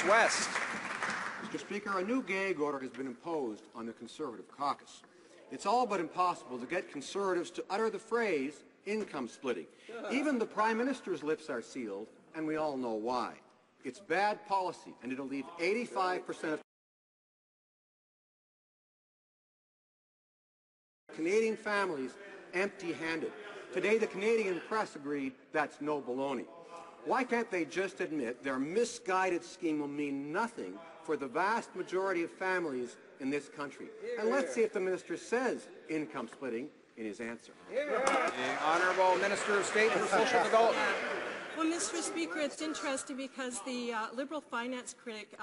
West. Mr. Speaker, a new gag order has been imposed on the Conservative caucus. It's all but impossible to get Conservatives to utter the phrase income splitting. Even the Prime Minister's lips are sealed, and we all know why. It's bad policy, and it'll leave 85% of Canadian families empty-handed. Today, the Canadian press agreed that's no baloney. Why can't they just admit their misguided scheme will mean nothing for the vast majority of families in this country? And let's see if the minister says income splitting in his answer. The Honourable Minister of State for Social Development. Well, Mr. Speaker, it's interesting because the Liberal finance critic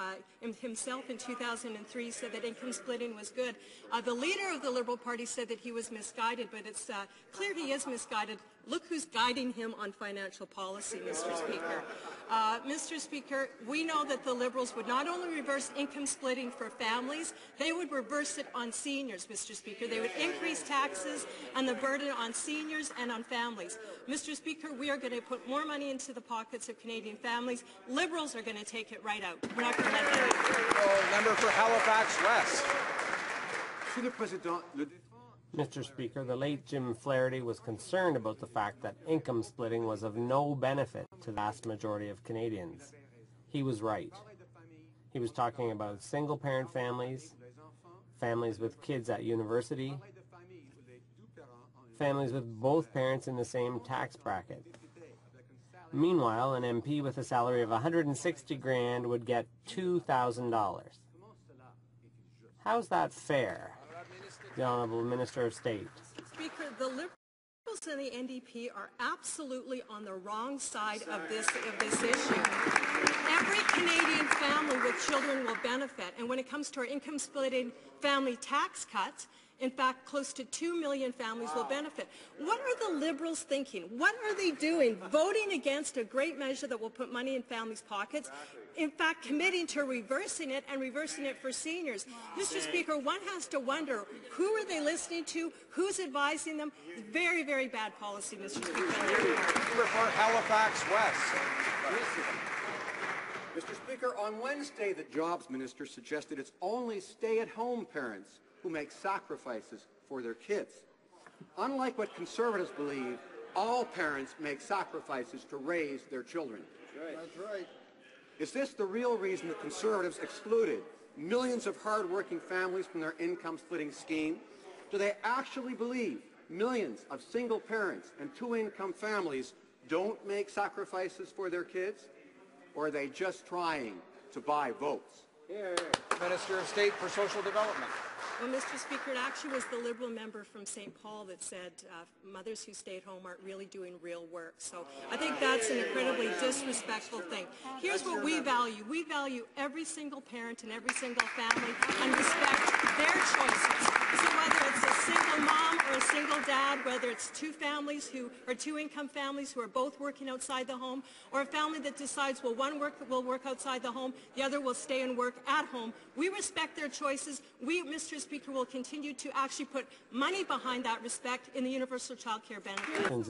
himself in 2003 said that income splitting was good. The leader of the Liberal Party said that he was misguided, but it's clear he is misguided. Look who's guiding him on financial policy, Mr. Speaker. Mr. Speaker, we know that the Liberals would not only reverse income splitting for families, they would reverse it on seniors, Mr. Speaker. They would increase taxes and the burden on seniors and on families. Mr. Speaker, we are going to put more money into the pockets of Canadian families. Liberals are going to take it right out. We're not going to let that happen. Member for Halifax West. Mr. Speaker, the late Jim Flaherty was concerned about the fact that income splitting was of no benefit to the vast majority of Canadians. He was right. He was talking about single-parent families, families with kids at university, families with both parents in the same tax bracket. Meanwhile, an MP with a salary of $160,000 would get $2,000. How's that fair? The Honourable Minister of State. Speaker, the Liberals and the NDP are absolutely on the wrong side of this issue. Every Canadian family with children will benefit, and when it comes to our income splitting family tax cuts, in fact, close to 2 million families will benefit. What are the Liberals thinking? What are they doing? Voting against a great measure that will put money in families' pockets, in fact, committing to reversing it and reversing it for seniors. Mr. Speaker, one has to wonder, who are they listening to? Who's advising them? Very, very bad policy, Mr. Speaker. Report Halifax West. Mr. Speaker, on Wednesday, the Jobs Minister suggested it's only stay-at-home parents who make sacrifices for their kids. Unlike what Conservatives believe, all parents make sacrifices to raise their children. That's right. Is this the real reason that Conservatives excluded millions of hard-working families from their income-splitting scheme? Do they actually believe millions of single parents and two-income families don't make sacrifices for their kids? Or are they just trying to buy votes? Minister of State for Social Development. Well, Mr. Speaker, it actually was the Liberal member from St. Paul that said mothers who stay at home aren't really doing real work. So I think that's an incredibly disrespectful thing. Here's what we value. We value every single parent and every single family and respect their choices. So whether it's a single mom or a single dad, whether it's two-income families who are both working outside the home, or a family that decides, well, one will work outside the home, the other will stay and work at home, we respect their choices. We, Mr. Speaker, will continue to actually put money behind that respect in the universal child care benefit.